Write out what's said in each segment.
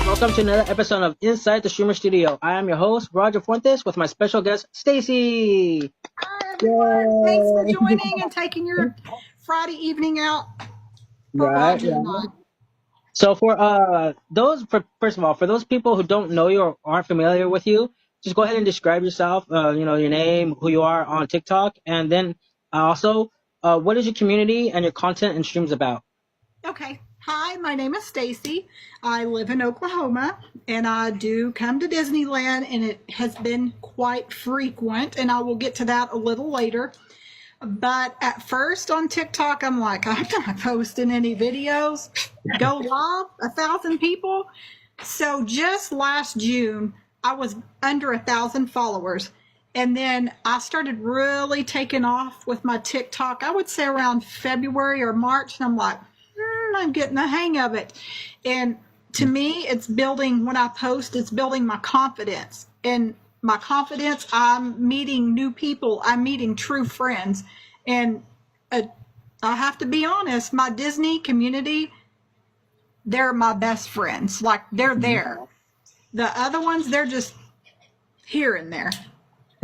Welcome to another episode of Inside the Streamer Studio. I am your host, Roger Fuentes, with my special guest, Staci. Hi, everyone. Thanks for joining and taking your Friday evening out for Roger and I. So for first of all, for those people who don't know you or aren't familiar with you, just go ahead and describe yourself, your name, who you are on TikTok, and then also, what is your community and your content and streams about? Okay. Hi, my name is Staci. I live in Oklahoma, and I do come to Disneyland, and it has been quite frequent, and I will get to that a little later. But at first on TikTok, I'm like, I'm not posting any videos. Go live, 1,000 people. So just last June, I was under 1,000 followers. And then I started really taking off with my TikTok, I would say around February or March. And I'm like, I'm getting the hang of it. And to me, it's building, when I post, it's building my confidence. And my confidence, I'm meeting new people. I'm meeting true friends. And I have to be honest, my Disney community, they're my best friends. Like, they're there. The other ones, they're just here and there.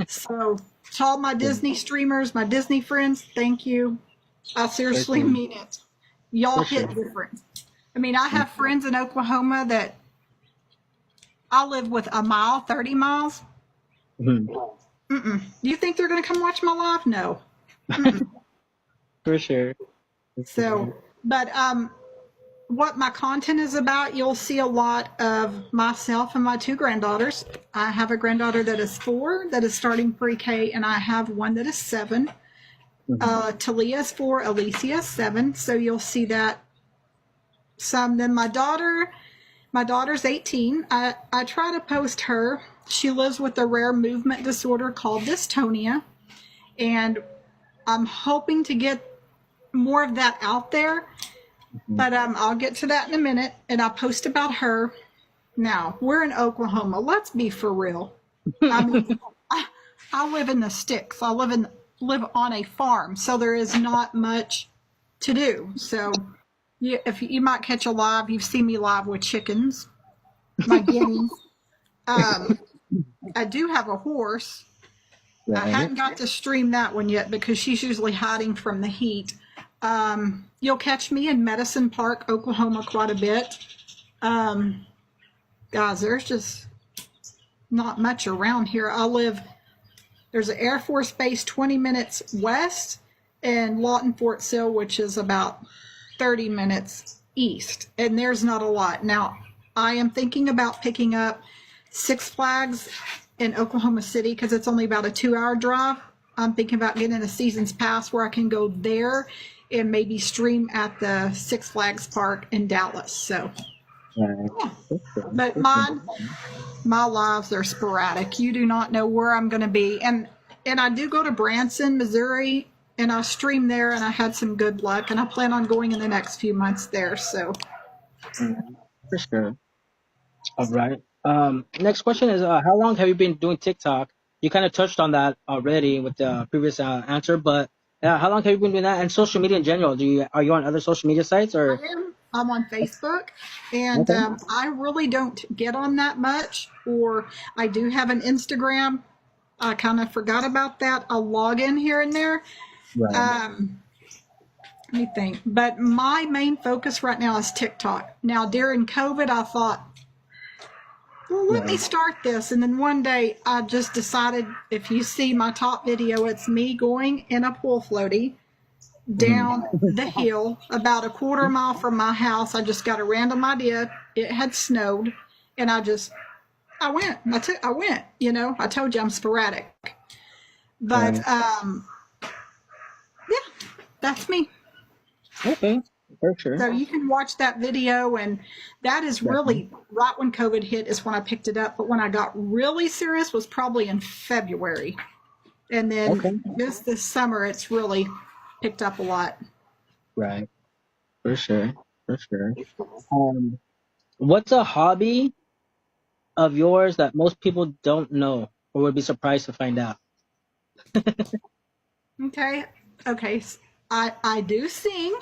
So to all my Disney streamers, my Disney friends, thank you. I seriously mean it. Y'all hit different. I mean, I have friends in Oklahoma that I live with a mile, 30 miles. Do you think they're going to come watch my live? No. For sure. So, but what my content is about, you'll see a lot of myself and my two granddaughters. I have a granddaughter that is 4 that is starting pre-K, and I have one that is 7. Talia is 4, Alicia is 7. So you'll see that some. Then my daughter's 18. I try to post her. She lives with a rare movement disorder called dystonia, and I'm hoping to get more of that out there. But I'll get to that in a minute, and I'll post about her. Now, we're in Oklahoma. Let's be for real. I mean, I live in the sticks. I live on a farm, so there is not much to do. So if you might catch a live, you've seen me live with chickens, my guineas. I do have a horse. I hadn't got to stream that one yet because she's usually hiding from the heat. You'll catch me in Medicine Park, Oklahoma quite a bit. Guys, there's just not much around here. There's an Air Force Base 20 minutes west, and Lawton Fort Sill, which is about 30 minutes east. And there's not a lot. Now, I am thinking about picking up Six Flags in Oklahoma City because it's only about a 2-hour drive. I'm thinking about getting a season's pass where I can go there and maybe stream at the Six Flags Park in Dallas. So, yeah. But my lives are sporadic. You do not know where I'm going to be. And I do go to Branson, Missouri, and I stream there, and I had some good luck, and I plan on going in the next few months there. So, for sure. All right. Next question is, how long have you been doing TikTok? You kind of touched on that already with the previous answer, but how long have you been doing that? And social media in general, are you on other social media sites or? I'm on Facebook, and I really don't get on that much. Or I do have an Instagram. I kind of forgot about that. I'll log in here and there. Right. Let me think. But my main focus right now is TikTok. Now, during COVID, I thought, well, let me start this. And then one day I just decided, if you see my top video, it's me going in a pool floaty down the hill about a quarter mile from my house. I just got a random idea. It had snowed, and I went. I went. I told you I'm sporadic. But yeah, that's me. Okay. For sure. So you can watch that video, and that is really right when COVID hit is when I picked it up. But when I got really serious was probably in February. And then just this summer, it's really picked up a lot. Right. For sure. For sure. What's a hobby of yours that most people don't know or would be surprised to find out? Okay. I do sing.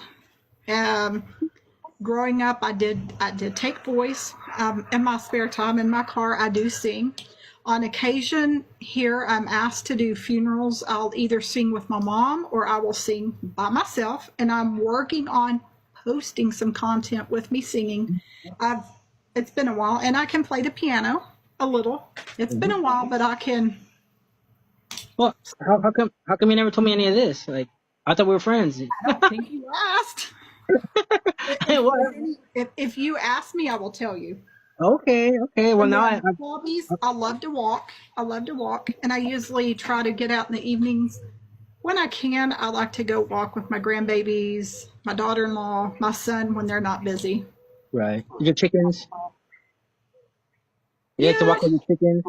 Growing up, I did take voice. In my spare time in my car, I do sing. On occasion, here I'm asked to do funerals. I'll either sing with my mom or I will sing by myself. And I'm working on posting some content with me singing. I've It's been a while, and I can play the piano a little. It's been a while, but I can. Well, how come you never told me any of this? Like, I thought we were friends. I don't think you asked. What? If you ask me, I will tell you. Okay. Well, And now then hobbies, I love to walk. And I usually try to get out in the evenings when I can. I like to go walk with my grandbabies, my daughter-in-law, my son when they're not busy. right. Your chickens. You like to Yeah, walk with your chickens.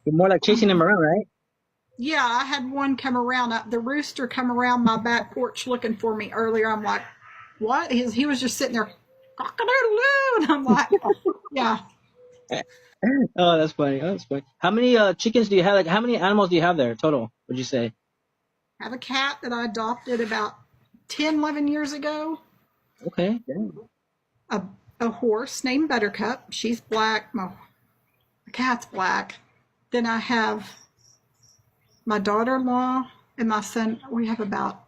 You're more like chasing them around, right? yeah. I had one come around. The rooster come around my back porch looking for me earlier. I'm like, what? He was just sitting there, cock-a-doodle-doo, and I'm like, yeah. Oh, that's funny. Oh, that's funny. How many chickens do you have? Like, how many animals do you have there total? Would you say? I have a cat that I adopted about 10, 11 years ago. Okay. Yeah. A, a horse named Buttercup. She's black. My cat's black. Then I have my daughter-in-law and my son. We have about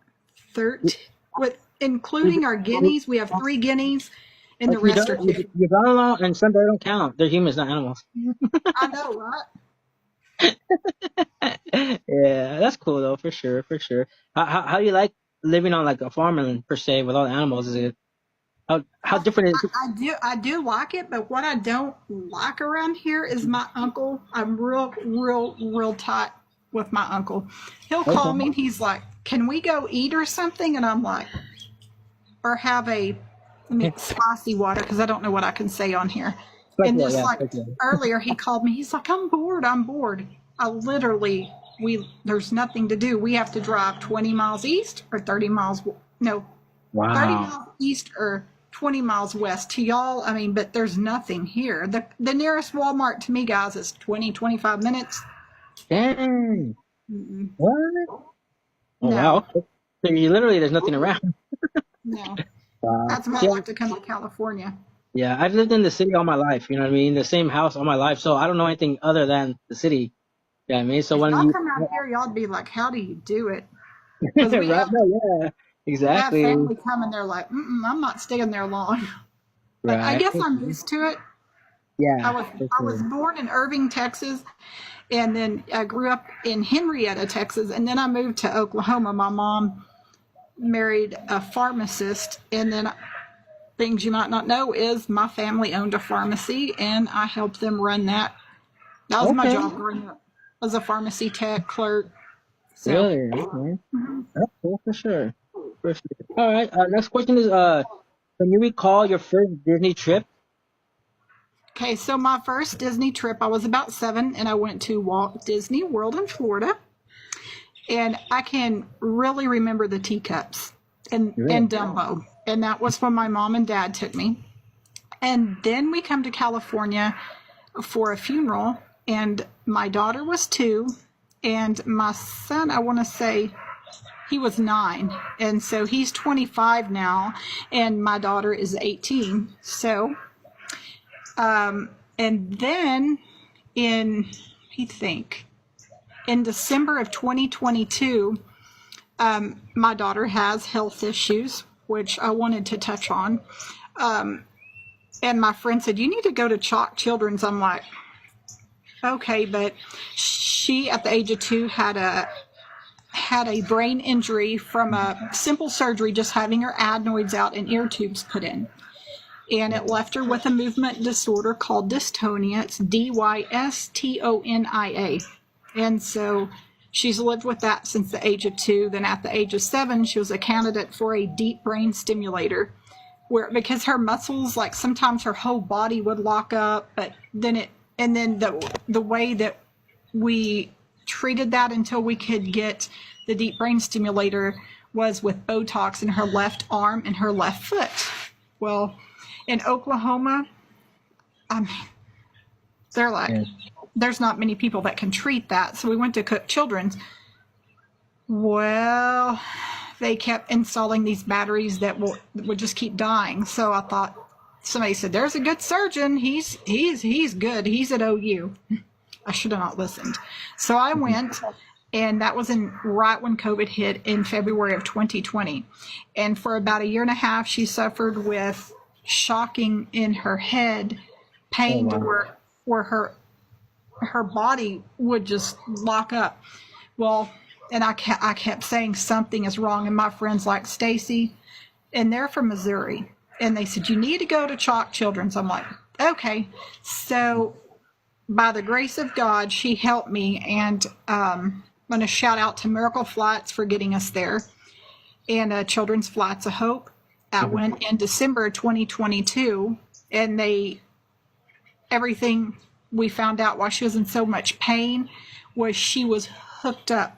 13, with including our guineas. We have 3 guineas, and the rest are chickens. Your daughter-in-law and son, they don't count. They're humans, not animals. I know, right? Yeah, that's cool though, for sure, for sure. How do you like living on like a farmland per se with all the animals? Is it how different is it? I do like it, but what I don't like around here is my uncle. I'm real tight with my uncle. He'll call Okay. me and he's like, "Can we go eat or something?" And I'm like, or have a spicy water because I don't know what I can say on here. And Speculate, just yeah, like speculate. earlier, he called me. He's like, "I'm bored. I'm bored." I literally there's nothing to do. We have to drive 20 miles east or 30 miles. No, 30 Wow. miles east or 20 miles west to y'all. I mean, but there's nothing here. The nearest Walmart to me, guys, is 20, 25 minutes. Dang. Mm-mm. What? Oh wow. No, Okay. So you literally there's nothing around. no. Wow. That's why I Yeah, like to come to California. yeah. I've lived in the city all my life. You know what I mean? The same house all my life. So I don't know anything other than the city. You know what I mean? So If when y'all you come out here, y'all would be like, how do you do it? Because we right? have No, yeah. we have Exactly. family come and they're like, I'm not staying there long. But I Right. guess I'm used to it. I Yeah. was For I was sure. born in Irving, Texas, and then I grew up in Henrietta, Texas, and then I moved to Oklahoma. My mom married a pharmacist, and then things you might not know is my family owned a pharmacy, and I helped them run that. That was my Okay. job growing up as a pharmacy tech clerk. So, Really? Okay. That's cool for sure. For sure. All right. Next question is can you recall your first Disney trip? okay, so my first Disney trip, I was about 7, and I went to Walt Disney World in Florida, and I can really remember the teacups and Really? Dumbo, and that was when my mom and dad took me. And then we come to California for a funeral, and my daughter was 2, and my son, I want to say he was 9, and so he's 25 now, and my daughter is 18. So, and then in, I think, in December of 2022, my daughter has health issues, which I wanted to touch on. And my friend said, "You need to go to Chalk Children's." I'm like, okay, but she, at the age of 2, had a brain injury from a simple surgery, just having her adenoids out and ear tubes put in. And it left her with a movement disorder called dystonia. It's dystonia. And so she's lived with that since the age of 2. Then at the age of 7, she was a candidate for a deep brain stimulator, where because her muscles, like sometimes her whole body would lock up, but then the way that we treated that until we could get the deep brain stimulator was with Botox in her left arm and her left foot. Well, in Oklahoma, I mean, they're like, Yeah. there's not many people that can treat that. So we went to Cook Children's. Well, they kept installing these batteries that would just keep dying. So I thought, somebody said, "There's a good surgeon. He's good. He's at OU." I should have not listened. So I went, and that was right when COVID hit in February of 2020. And for about a year and a half, she suffered with shocking in her head, Oh pain to wow. where her body would just lock up. Well, and I kept saying something is wrong, and my friends like Staci, and they're from Missouri, and they said you need to go to Chalk Children's. I'm like, okay. So by the grace of God, she helped me, and I'm going to shout out to Miracle Flights for getting us there, and Children's Flights of Hope. I Mhm. went in December 2022, and everything we found out while she was in so much pain was she was hooked up.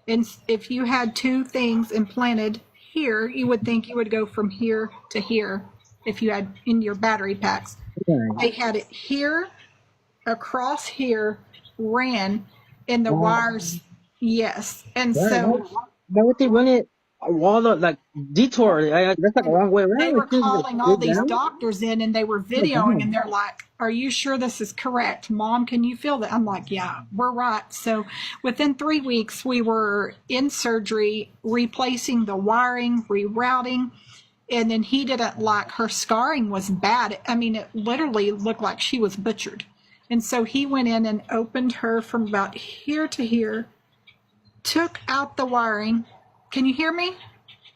And if you had two things implanted here, you would think you would go from here to here if you had in your battery packs. Right. They had it here, across here, ran, and the wires, yes. And Right. so Why would they run it all the like detour? That's like a long way they around. were It seems like calling all straight these down. doctors in, and they were Straight videoing, and down. they're like, "Are you sure this is correct, Mom? Can you feel that?" I'm like, "Yeah, we're right." So within 3 weeks, we were in surgery, replacing the wiring, rerouting. And then he didn't like, her scarring was bad. I mean, it literally looked like she was butchered. And so he went in and opened her from about here to here, took out the wiring. Can you hear me?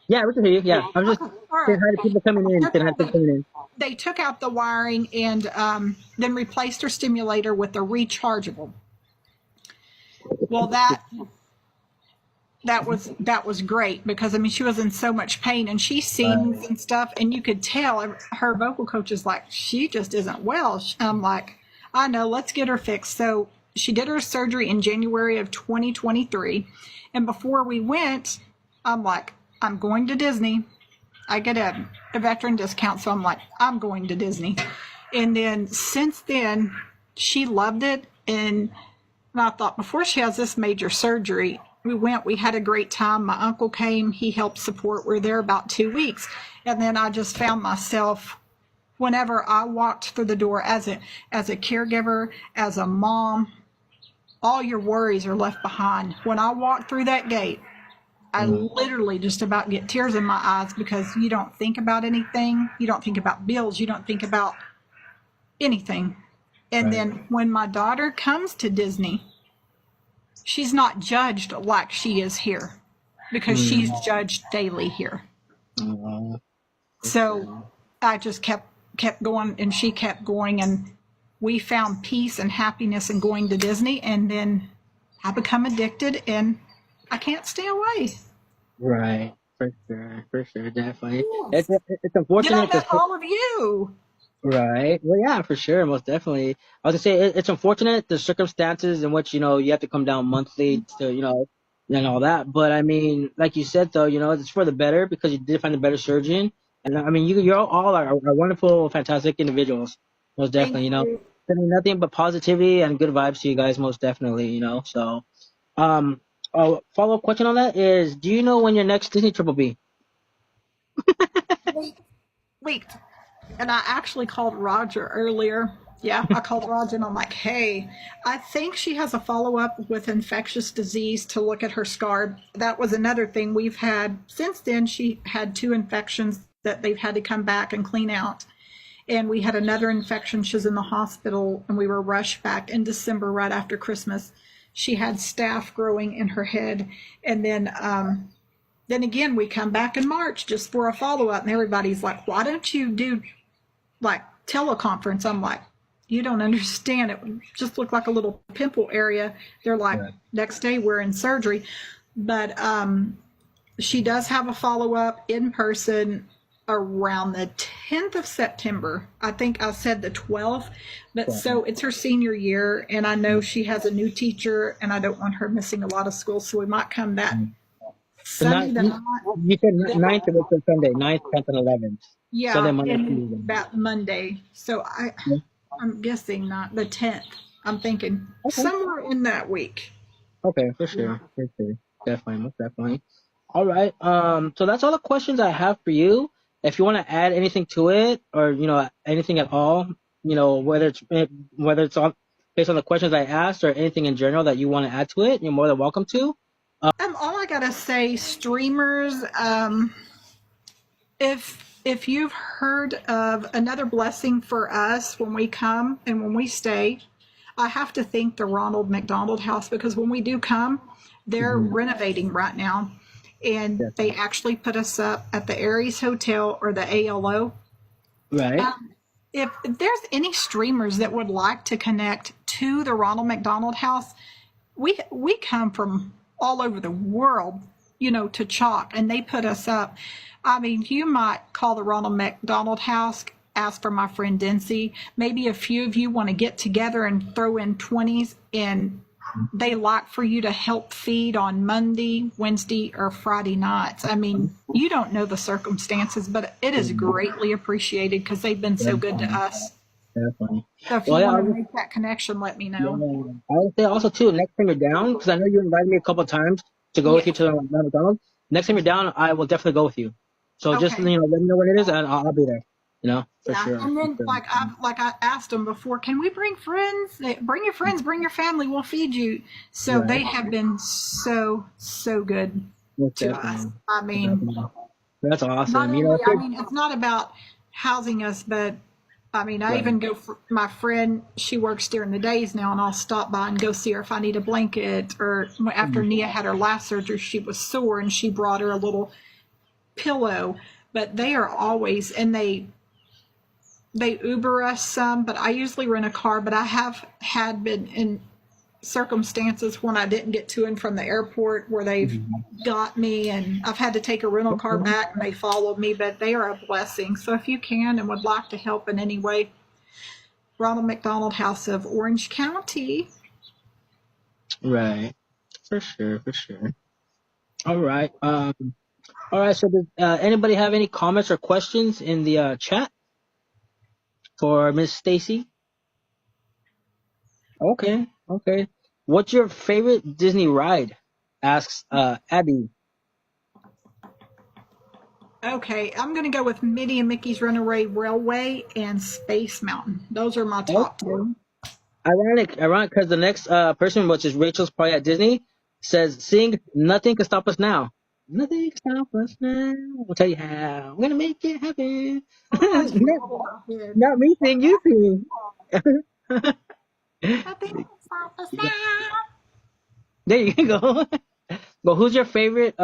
Yeah, we can hear you. Yeah, I'm just Okay, all saying right. hi to people coming in. Saying hi to people coming in. They took out the wiring and then replaced her stimulator with a rechargeable. Well, that was great, because I mean she was in so much pain, and she sings and stuff, and you could tell her vocal coach is like, she just isn't well. I'm like, I know, let's get her fixed. So she did her surgery in January of 2023, and before we went, I'm like, I'm going to Disney. I get a veteran discount, so I'm like, I'm going to Disney. And then since then, she loved it. And I thought, before she has this major surgery, we had a great time. My uncle came, he helped support. We were there about 2 weeks. And then I just found myself, whenever I walked through the door as a caregiver, as a mom, all your worries are left behind. When I walked through that gate, I literally just about get tears in my eyes, because you don't think about anything. You don't think about bills. You don't think about anything. And Right. then when my daughter comes to Disney, she's not judged like she is here, because she's judged daily here. Uh, So I just kept going, and she kept going, and we found peace and happiness in going to Disney. And then I become addicted, and I can't stay away. right. For sure, definitely. Yes. It's Then I unfortunate met because all of you. right. Well, yeah, for sure, most definitely. I was gonna say it's unfortunate the circumstances in which you have to come down monthly to and all that. But I mean, like you said though, it's for the better because you did find a better surgeon, and I mean you're all are wonderful, fantastic individuals, most Thank definitely. you. Sending nothing but positivity and good vibes to you guys, most definitely. So um, a follow up question on that is, do you know when your next Disney trip will be? Wait, wait. And I actually called Roger earlier. Yeah, I called Roger, and I'm like, hey, I think she has a follow up with infectious disease to look at her scar. That was another thing we've had since then. She had two infections that they've had to come back and clean out. And we had another infection. She's in the hospital, and we were rushed back in December right after Christmas. She had staph growing in her head. And then again, we come back in March just for a follow up, and everybody's like, why don't you do like teleconference? I'm like, you don't understand. It just looked like a little pimple area. They're like, Right. next day we're in surgery. But she does have a follow up in person around the 10th of September. I think I said the 12th, but so it's her senior year, and I know she has a new teacher, and I don't want her missing a lot of school, so we might come that So Sunday not the you, 9th. you said ninth of it's Sunday, ninth, 10th, and 11th. Sunday, Yeah, Monday, and Tuesday. that Monday. So Yeah. I'm guessing not the 10th. I'm thinking Okay. somewhere in that week. Okay, for sure. For sure. Definitely, most definitely. All right. So that's all the questions I have for you. If you want to add anything to it, or anything at all, whether it's on based on the questions I asked or anything in general that you want to add to it, you're more than welcome to. All I gotta say, streamers, if you've heard of another blessing for us when we come and when we stay, I have to thank the Ronald McDonald House, because when we do come, they're Mhm. renovating right now, and Yes. they actually put us up at the Aries Hotel or the ALO. Right. If there's any streamers that would like to connect to the Ronald McDonald House, we come from all over the world, to Chalk, and they put us up. I mean, you might call the Ronald McDonald House, ask for my friend Dency. Maybe a few of you want to get together and throw in 20s, and they like for you to help feed on Monday, Wednesday, or Friday nights. I mean, you don't know the circumstances, but it is greatly appreciated because they've been so good to Definitely. us. Definitely. So if Well, you yeah, want to make that connection, let me yeah. know. I would say also too, next time you're down, because I know you invited me a couple of times to go with Yeah. you to the McDonald's. Next time you're down, I will definitely go with you. So just Okay. let me know when it is, and I'll be there. For Yeah, sure. and For then sure. like I asked them before, can we bring friends? Bring your friends, bring your family. We'll feed you. So they Right. have been so good Most to us. definitely. I mean, Definitely. That's not awesome. only, If I you're, mean, it's not about housing us, but I mean, I right. even go for my friend. She works during the days now, and I'll stop by and go see her if I need a blanket. Or after Mhm. Nia had her last surgery, she was sore, and she brought her a little pillow. But they are always, and they Uber us some, but I usually rent a car. But I have had been in circumstances when I didn't get to and from the airport where they've Mhm. got me, and I've had to take a rental car Okay. back and they followed me, but they are a blessing. So if you can and would like to help in any way, Ronald McDonald House of Orange County. Right. For sure. For sure. All right. All right. So, does anybody have any comments or questions in the chat for Miss Stacy? Okay. Okay. What's your favorite Disney ride? Asks Abby. Okay, I'm going to go with Minnie and Mickey's Runaway Railway and Space Mountain. Those are my top two. Okay. Ironic, because the next person, which is Rachel's probably at Disney, says, "Sing Nothing Can Stop Us Now." Nothing can stop us now. I'll tell you how. We're gonna make it happen. Oh, that's not, right over my head. not me sing, you sing. Nothing can stop us now. There you go. But who's your favorite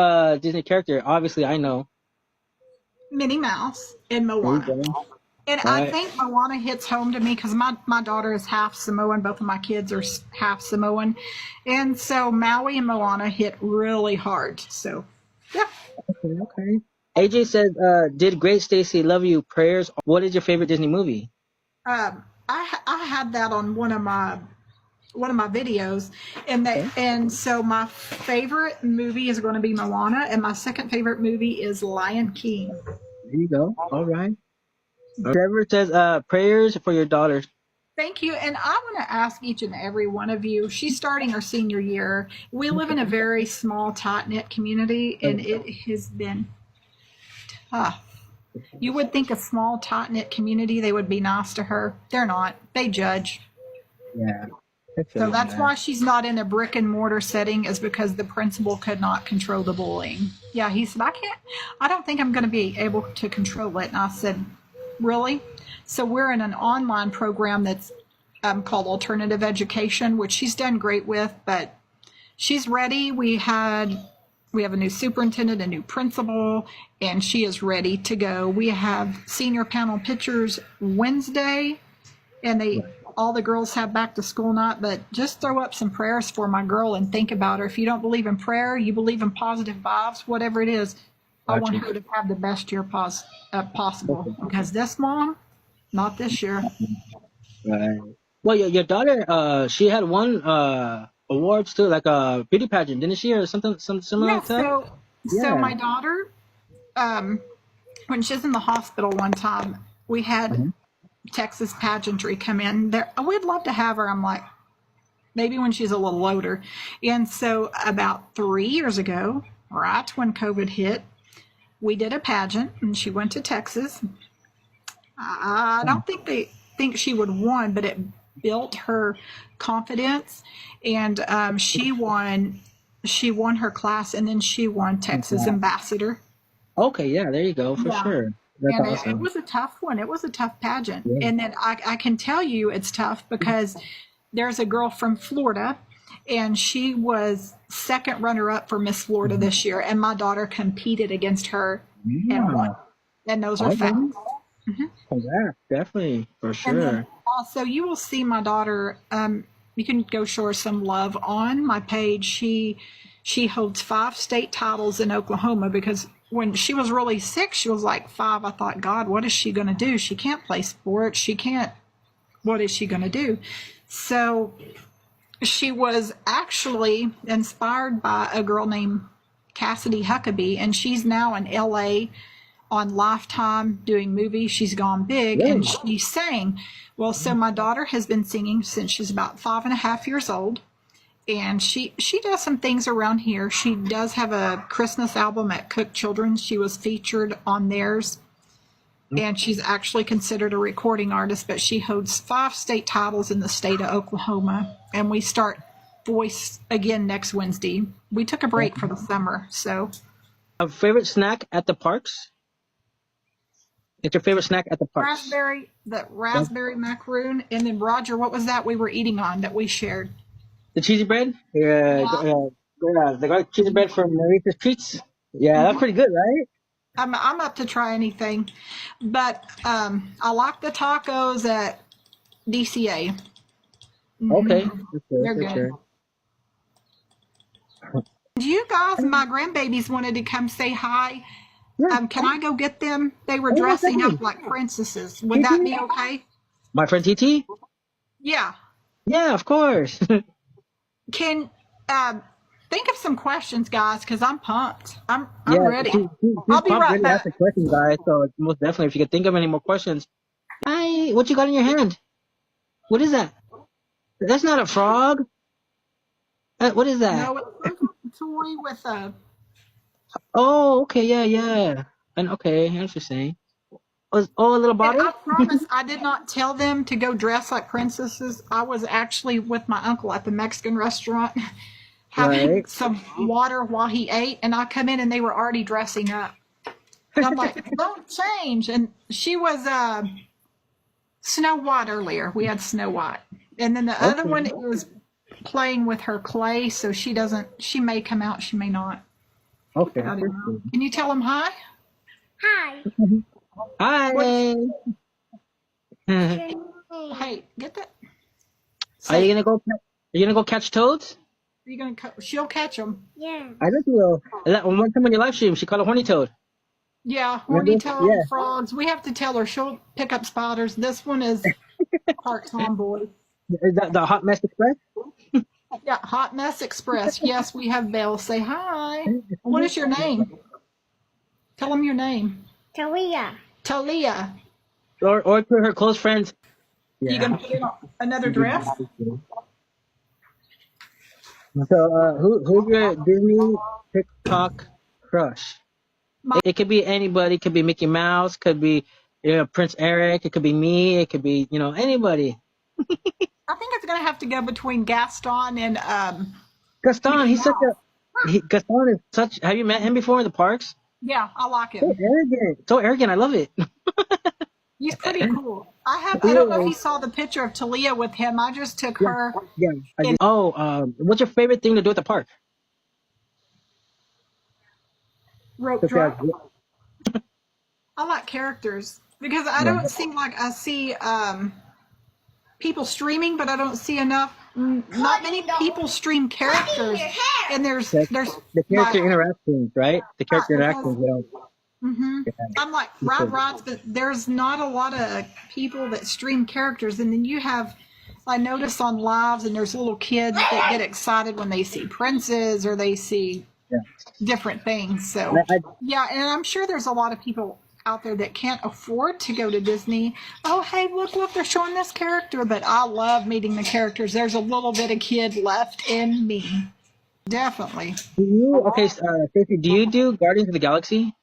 Disney character? Obviously, I know. Minnie Mouse and There you Moana. go. And All I right. think Moana hits home to me because my daughter is half Samoan. Both of my kids are half Samoan. And so Maui and Moana hit really hard. So, yeah. Okay. Okay. AJ says, "Did great, Stacy. Love you. Prayers." What is your favorite Disney movie? I had that on one of my videos, Okay. and so my favorite movie is going to be Moana, and my second favorite movie is Lion King. There you go. All right. Trevor says, "Prayers for your daughters." Thank you. And I want to ask each and every one of you. She's starting her senior year. We live in a very small, tight knit community, and it has been tough. You would think a small, tight knit community, they would be nice to her. They're not, they judge. Yeah, I feel So you on that's that. why she's not in a brick and mortar setting, is because the principal could not control the bullying. Yeah, he said, I don't think I'm going to be able to control it. And I said, really? So we're in an online program that's called Alternative Education, which she's done great with, but she's ready. We have a new superintendent, a new principal, and she is ready to go. We have senior panel pictures Wednesday, and Right. all the girls have back to school night. But just throw up some prayers for my girl and think about her. If you don't believe in prayer, you believe in positive vibes, whatever it is. I want Gotcha. her to have the best year possible, Okay. because this mom, not this year. Right. Well, your daughter, she had won awards too, like a beauty pageant, didn't she, or something similar Yeah. like that? So Yeah. my daughter, um, when she was in the hospital one time, we had Mhm. Texas pageantry come in there. We'd love to have her. I'm like, maybe when she's a little older. And so about 3 years ago, right when COVID hit, we did a pageant, and she went to Texas. I don't think they think she would have won, but it built her confidence, and she won. She won her class, and then she won Texas Yeah. ambassador. Okay, yeah, there you go, for Yeah. sure. That's And it awesome. was a tough one. It was a tough pageant. Yeah. And then I can tell you it's tough because there's a girl from Florida, and she was second runner up for Miss Florida this year. And my daughter competed against her and won. Yeah. And those are Okay. facts. Yeah, definitely, for And then sure. also, you will see my daughter. You can go show her some love on my page. She holds 5 state titles in Oklahoma because when she was really sick, she was like 5. I thought, God, what is she going to do? She can't play sports. She can't. What is she going to do? So she was actually inspired by a girl named Cassidy Huckabee, and she's now in LA on Lifetime doing movies. She's gone big, and she sang. Well, so my daughter has been singing since she's about 5.5 years old, and she does some things around here. She does have a Christmas album at Cook Children's. She was featured on theirs, and she's actually considered a recording artist, but she holds 5 state titles in the state of Oklahoma, and we start voice again next Wednesday. We took a break for the summer, so. A favorite snack at the parks? It's your favorite snack at the parks? Raspberry macaroon, and then Roger, what was that we were eating on that we shared? The cheesy bread? Yeah, the garlic cheesy bread from Mauritius Treats. Yeah, that's pretty good, right? I'm up to try anything, but I like the tacos at DCA. Okay, for sure, They're for good. sure. You guys, my grandbabies wanted to come say hi. Yeah. Can I go get them? They were Oh, dressing definitely. up like princesses. Would that be okay? My friend TT? Yeah. Yeah, of course. Can think of some questions, guys, because I'm pumped. I'm Yeah, ready. she's I'll be pumped, right ready to back. ask the questions, guys. So most definitely, if you could think of any more questions. Hi, what you got in your hand? What is that? That's not a frog. What is that? No, it's a toy with a. Oh, okay, yeah. And okay, I understand what you're saying. A little And bottle? I promise I did not tell them to go dress like princesses. I was actually with my uncle at the Mexican restaurant having Right. some water while he ate, and I come in and they were already dressing up. And I'm like, don't change. And she was Snow White earlier. We had Snow White. And then the other one was playing with her clay, so she may come out, she may not. Okay. I don't know. Can you tell them hi? Hi. Hi. Hey, get that. Are you gonna go catch toads? Are you gonna? She'll catch them. Yeah. I know you will. One time on your live stream, she caught a horny toad. Yeah, Remember? horny toad, Yeah. frogs. We have to tell her. She'll pick up spiders. This one is part tomboy. Is that the Hot Mess Express? Yeah, Hot Mess Express. Yes, we have Belle. Say hi. What is your name? Tell them your name. Talia. Talia. Or to her close friends. Yeah. You gonna put in another dress? So, who's your Disney TikTok crush? It could be anybody. It could be Mickey Mouse. Could be Prince Eric. It could be me. It could be anybody. I think it's gonna have to go between Gaston and Gaston. Mickey He's such Mouse. Gaston is such. Have you met him before in the parks? Yeah, I like So him. arrogant. So arrogant. I love it. He's pretty cool. I don't know if you saw the picture of Talia with him. I just took her. Yeah. What's your favorite thing to do at the park? Rope drop. I like characters because I don't seem like I see people streaming, but I don't see enough. Not many people stream characters, and there's The character interactions, right? The character interactions. I'm like rods, but there's not a lot of people that stream characters, and then you have. I notice on lives, and there's little kids that get excited when they see princes or they see different things. So yeah, and I'm sure there's a lot of people out there that can't afford to go to Disney. Oh, hey, look, they're showing this character, but I love meeting the characters. There's a little bit of kid left in me. Definitely. Stacey, do you do Guardians of the Galaxy?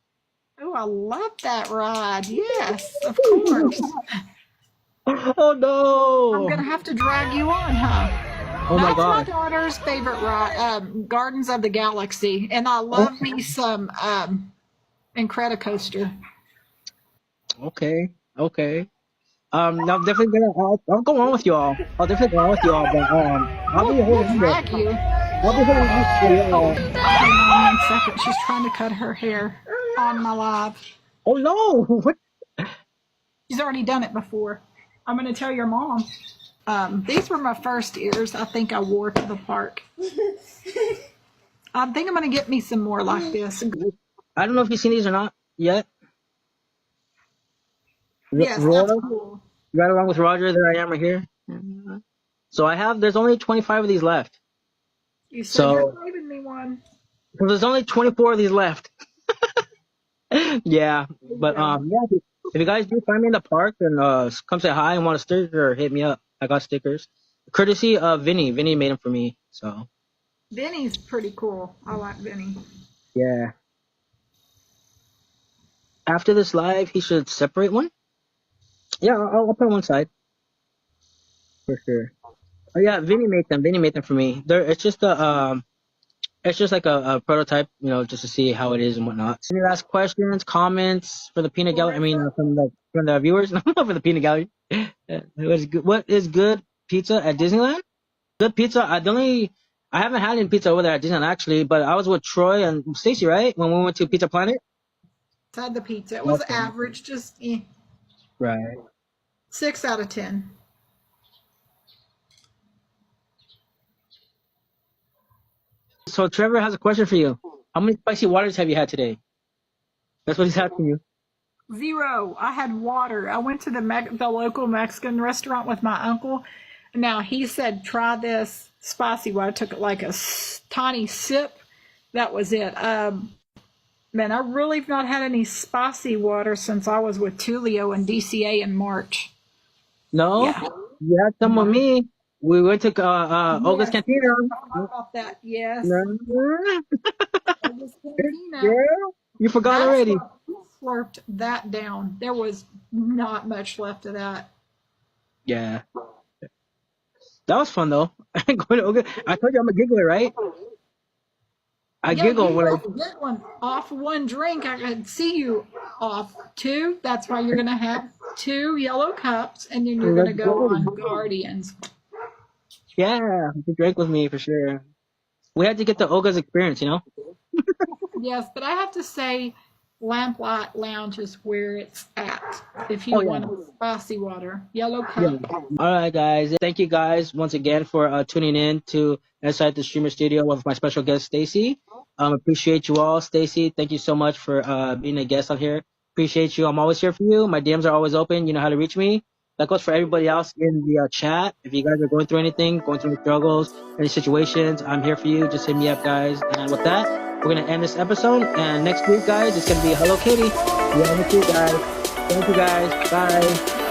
Oh, I love that ride. Yes, of course. Oh I'm gonna no! have to drag you on, huh? Oh my That's my god! daughter's favorite ride, Gardens of the Galaxy, and I Oh, love me some Incredicoaster. okay, okay. Now I'm definitely gonna. I'll go on with y'all. I'll definitely go on with y'all, but I'll be We'll holding on there. drag you. I'll be holding on for Oh, y'all. hang on 1 second. She's trying to cut her hair on my live. Oh no! What? She's already done it before. I'm going to tell your mom. These were my first ears I think I wore to the park. I think I'm going to get me some more like this. I don't know if you've seen these or not yet. Yes, that's Roller, cool. right along with Roger. There I am right here. So I have. There's only 25 of these left. You said you're So saving me one. there's only 24 of these left. Yeah, There you but go. yeah. If you guys do find me in the park and come say hi and want a sticker, hit me up. I got stickers, courtesy of Vinny. Vinny made them for me. So Vinny's pretty cool. I like Vinny. yeah. After this live, he should separate one. Yeah, I'll put on one side for sure. Oh yeah, Vinny made them. Vinny made them for me. It's just it's just like a prototype, just to see how it is and whatnot. Any last questions, comments for the peanut gallery? I mean, from the viewers, no, for the peanut gallery. What is good pizza at Disneyland? Good pizza. I haven't had any pizza over there at Disneyland actually, but I was with Troy and Stacy, right, when we went to Pizza Planet. Had the pizza. It was Okay. average, just Right. 6 out of 10. So Trevor has a question for you. How many spicy waters have you had today? That's what he's asking you. 0. I had water. I went to the local Mexican restaurant with my uncle. Now he said, try this spicy water. I took like a tiny sip. That was it. Man, I really have not had any spicy water since I was with Tulio and DCA in March. No, Yeah. you had some with me. We went to Olga's Yes, Cantina. we forgot about that. Yes. No. August Cantina. Girl, you forgot That's already. what slurped that down. There was not much left of that. Yeah, that was fun though. Going to Olga. I told you I'm a giggler, right? I Yeah, giggle you when I. must get one off one drink. I could see you off 2. That's why you're going to have 2 yellow cups, and then you're going Let's to go go. on Guardians. Yeah, you drank with me for sure. We had to get the Olga's experience. Yes, but I have to say, Lamplight Lounge is where it's at. If Oh you yeah. want a spicy water, yellow Yeah. cup. All right, guys. Thank you guys once again for tuning in to Inside the Streamer Studio with my special guest Stacy. Appreciate you all, Stacy. Thank you so much for being a guest on here. Appreciate you. I'm always here for you. My DMs are always open. You know how to reach me. That goes for everybody else in the chat. If you guys are going through anything, going through any struggles, any situations, I'm here for you. Just hit me up, guys. And with that, we're gonna end this episode. And next week, guys, it's gonna be Hello Kitty. Yeah, with you guys. Thank you, guys. Bye.